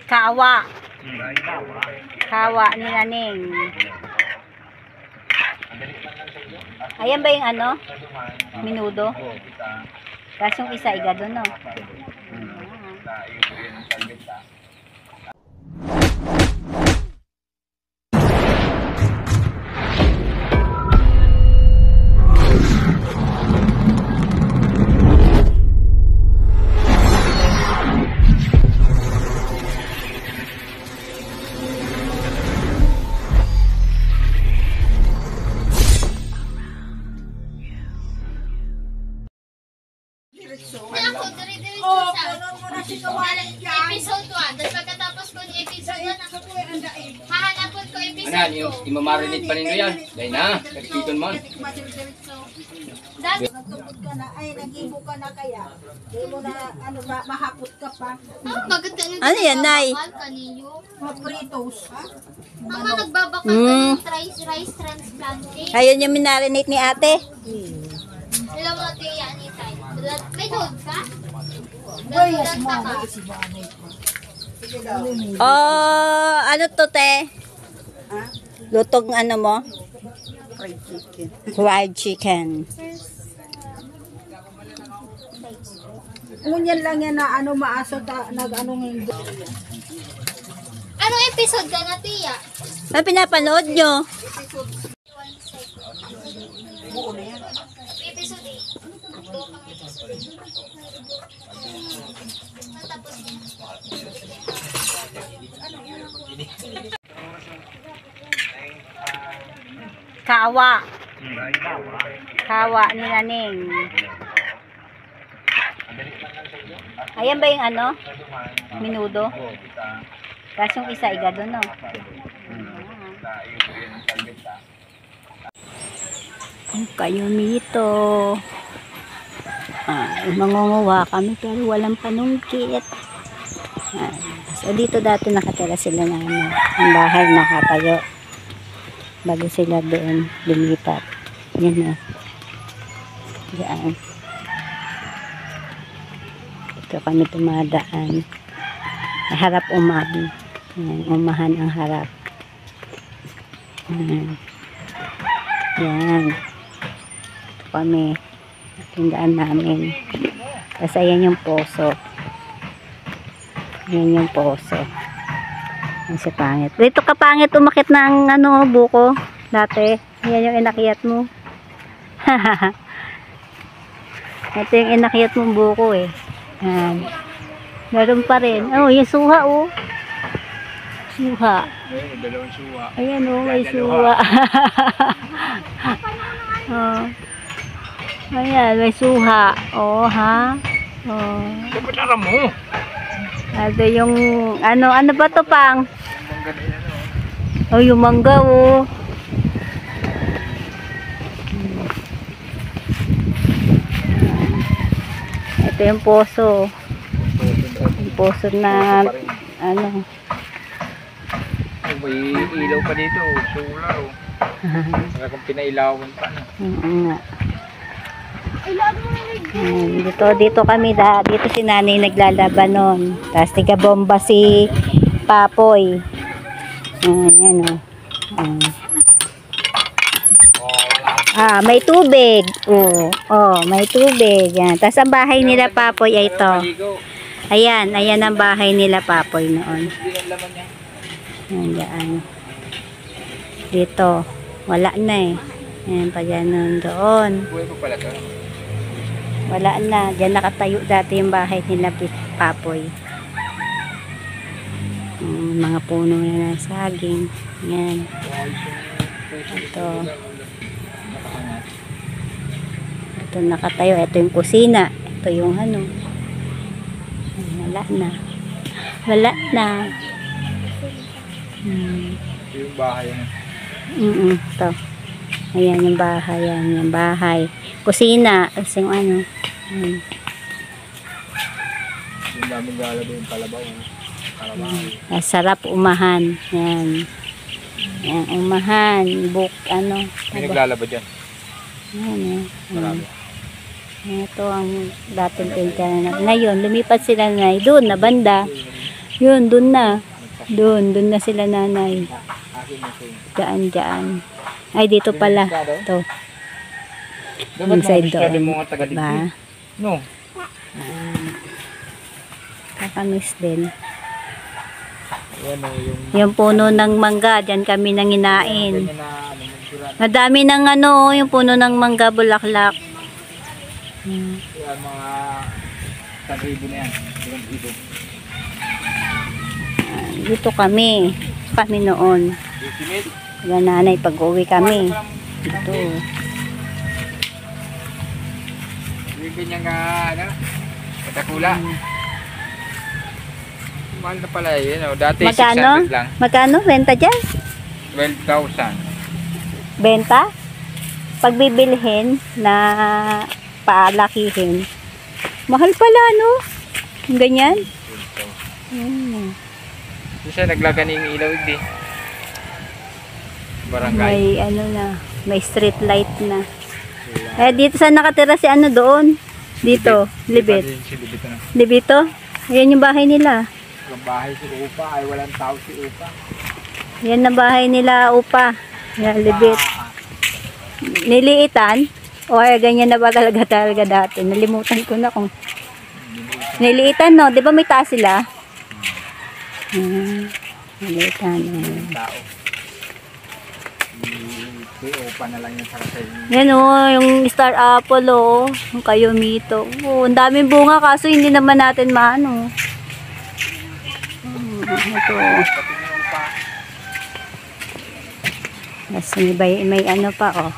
Kawa. Kawa ni Naning. Ayan ba yung ano? Minudo? Kasi yung isa igado, no? Episode 1. Tapos pagkatapos ko yung episode 1, hahanapon ko episode 2. Ano, imamarinate pa ninyo yan. Dahil na, nagtiton man. Nagtupod ka na, ay nag-ibo ka na kaya. Di mo na, ano ba, mahapot ka pa. Ano yan, Nay? Mapritos. Ang mga nagbabakal ng rice transplanting. Ayun yung minarinate ni ate. Alam mo natin yan, Itay. May load ka? Bayas mo. Oh, ano to, te? Lutong ano mo? Fried chicken. Fried chicken. Ngunyan lang yan na ano maaso ta, nag-anong hindi. Anong episode ka na, Tia? Ano pinapanood nyo? Episode 8. Kawa. Kawa ni Naning. Ayan ba yung ano? Minudo? Kasi yung isa igado, no? Kayo nito. Mangunguha kami pero walang panungkit. So dito dati nakatira sila na ano, ang bahay nakatayo. Bago sila doon lumipat. Yan na. Yan. Ito kami tumadaan. Harap umahan. Yan, umahan ang harap. Yan. Ito kami. Tindaan namin. Tapos ayan yung poso. Yan yung poso. Yan si pangit. Dito ka pangit umakit ng ano, buko. Dati. Yan yung inakyat mo. Ito yung inakyat mong buko eh. Yan. Meron pa rin. Oh, yung suha oh. Suha. Dalawang suwa. Ayan oh, may suha. Oh. Ayan, may suha. Oh, ha? Oh. Kapatara mo. Ito yung, ano ba to pang? Oh, yung mangga, oh. Ito yung poso. Yung poso na, ano. May ilaw pa dito, solar. Saka kung pinailawan pa na. Nga. Dito kami dito si nanay naglalaban nun. Tapos tiga-bomba si Papoy. Yan o. May tubig. May tubig. Yan. Tapos ang bahay nila Papoy ay ito. Ayan ang bahay nila Papoy noon. Yan. Dito. Wala na eh. Ayan pa ganun doon. Wala na. Diyan nakatayo dati yung bahay nila Papoy. Mga puno na ng saging. Yan. Ito nakatayo. Ito yung kusina. Ito yung ano. Wala na. Wala na. Yung bahay na. Ito. Ayan yung bahay. Ayan yung bahay. Kusina. Kasi yung ano. Yung daming galado yung kalabaw. Sarap umahan. Yan. Yan, umahan. Ano. May naglalaba dyan. Yan. Marami. Ito ang dating pinta na. Ngayon, lumipat sila na doon na banda. Yun, dun na. Dun na sila nanay. Akin na siya. Daan. Ay, dito pala. Ito. Dapat Inside mga discard doon. mo mga taga-digdi. Diba? No. Kakamis din. Ayan o, yung Yung puno ng mangga, dyan kami nanginain. ganyan na ano, magsura. Madami ng ano, yung puno ng mangga, bulaklak. Yan mga 1,000 na yan. 1,000. Dito kami. Kami noon. Estimate. Wala nanay, pag-uwi kami. Dito. Yung ganyan nga, ano, katakula. Mahal na pala yun. Oh. Dati Magkano? 600 lang. Magkano? Renta dyan? 12,000. Benta? Pag bibilhin na paalakihin, mahal pala, no? Yung ganyan? 12,000. Isa naglagan yung ilaw hindi. Barangay. May ano na, may street light na. Eh, dito saan nakatira si ano doon? Dito, Libit. Si Libit na. Libito? Ayan yung bahay nila. Ang bahay si Upa ay walang tao si Upa. Yan na bahay nila, Upa. Yan, Libit. Niliitan? O ganyan na ba talaga dati? Nalimutan ko na kung niliitan, no? Di ba may taas sila? Niliitan. Tao. Si Upa na lang yung para sa inyo. Yan o, yung star apple o. Yung kayumito. Oh, ang daming bunga kaso hindi naman natin maano. Ito. Tapos may ano pa o.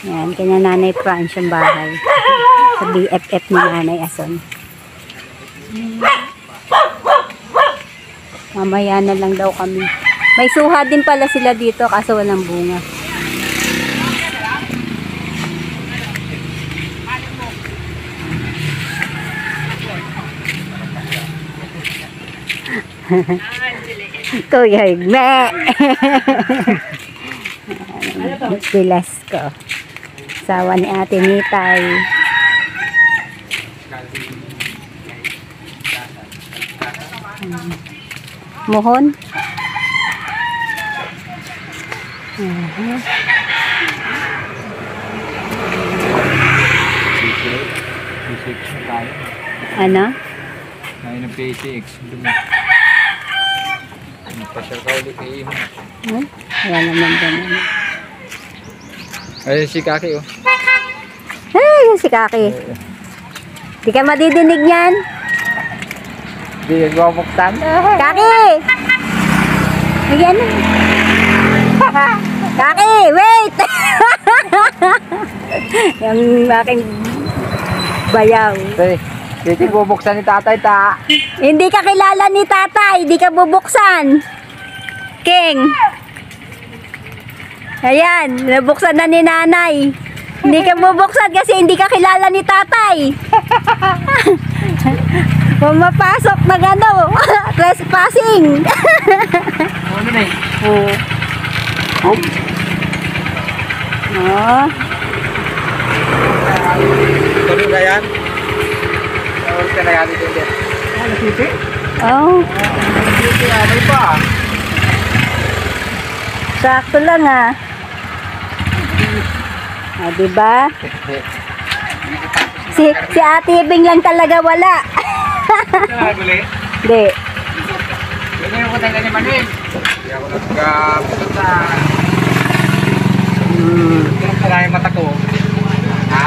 Yan, kanya Nanay Franz yung bahay. Sa BFF ni Nanay Ason. Mamaya na lang daw kami. May suha din pala sila dito kaso walang bunga. Kuya Higme. Pilas ko. Sawa ni Ate Nitay. Mohon. PCX na tayo. Ano? Tayo ng PCX. Nagpasyal ka ulit kay Imo. Wala naman ganun. Ayun si Kaki oh. Ay, yung si Kaki. Di ka madidinig niyan. Hindi nagbabuktan. Kaki! Bigyan na. Kaki, wait! Yung aking bayaw. Hindi bubuksan ni tatay ta. Hindi ka kilala ni tatay, hindi ka bubuksan. King. Ayan, nabuksan na ni nanay. Hindi ka bubuksan kasi hindi ka kilala ni tatay. Pumapasok na gano. Trespassing. Ano na eh? Oh. Tuloy na yan? Tawag ka na yan dito din. Ano sisi? Oh. Sisi ano pa? Sakto lang ah. Ah, diba? Si Ate Ibing lang talaga wala. Naguli? Hindi. Hindi yung kutay na ni Manuel. Hindi ako nagpusot sa... Tulog ko lang yung mata ko. Ha?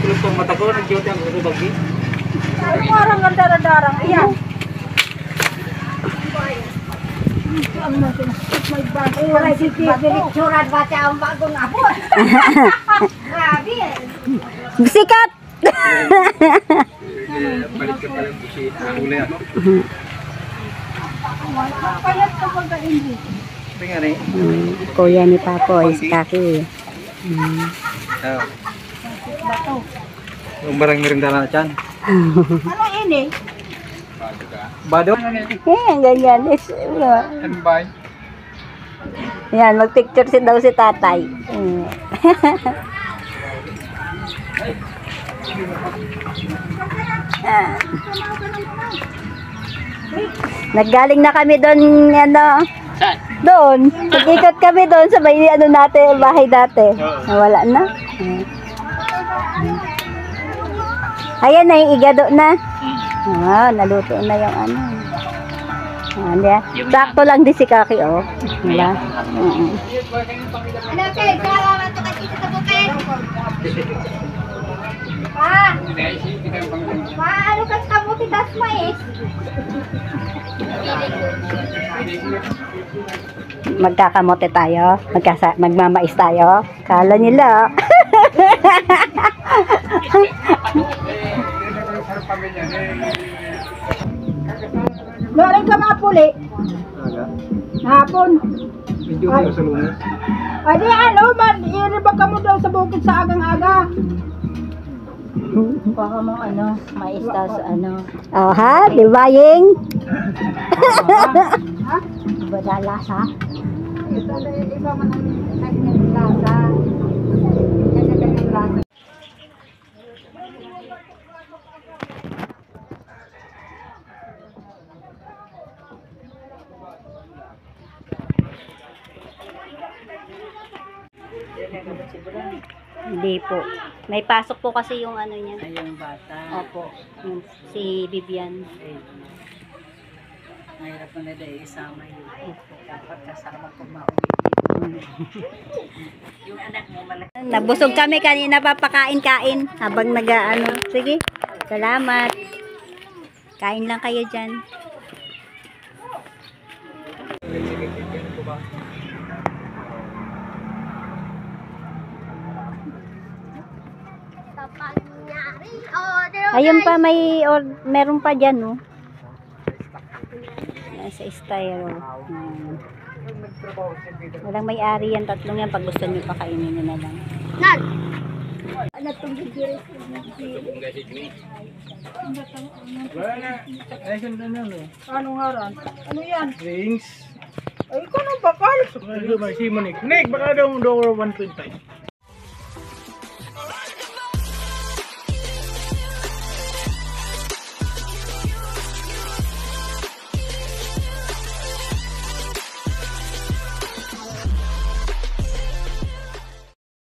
Tulog ko yung mata ko. Nag-duty ang gusto bagi. Parang ganda-darang. Ayan. May bago. Wala si Surat baca ang bagong abot. Grabe eh. Sikat! Balik ka pala yung kusina. Huli ano? Payat ka pag hindi. Tingnan eh. Kuya ni Papoy, si Kaki. Yung barang merindala na dyan. Ano ini? Bado? Ganyan. Ano ba? Yan, mag-picture daw si tatay. Naggaling na kami doon, ano, Saan? doon. Nag-ikot kami doon sa may, ano natin, bahay dati. Nawala na. Ayan na, yung igado na. Ah, naluto na yung ano. Ano, sakto lang din si Kaki, oh. Diba? Ano kayo? Kaya ito kasi sa bukid. Ano ka sa kabuti das mais? Magkakamote tayo, magmamais tayo. Kala nila. Doon ka mapuli. Hapon. Medyo mo sa lunes. Adi ano, iribag ka mo daw sa bukid sa agang-aga. Baka mo ano, mais sa ano. Oh ha, di ba Ying? Iba na lasa? Iba man ang naging lasa. Naging lasa. Hindi po. May pasok po kasi yung ano niya. Ay, yung bata. Opo, yung si Vivian. Mahirap na nila isama yun. Dapat kasama ko mauwi. Yung anak mo malaki. Nabusog kami kanina, papakain-kain habang nag-ano. Sige, salamat. Kain lang kayo dyan. Kapanyari. Oh, Ayun pa, meron pa dyan, no? Nasa styro. Walang may-ari yan, tatlong yan. Pag gusto nyo, pakainin nyo na lang. Nan. Wala na. Ay, saan na no? Anong ngaran? Ano yan? Rings. Ay, ikaw nang bakal. Ay, si Monique. Monique, baka daw 1.5.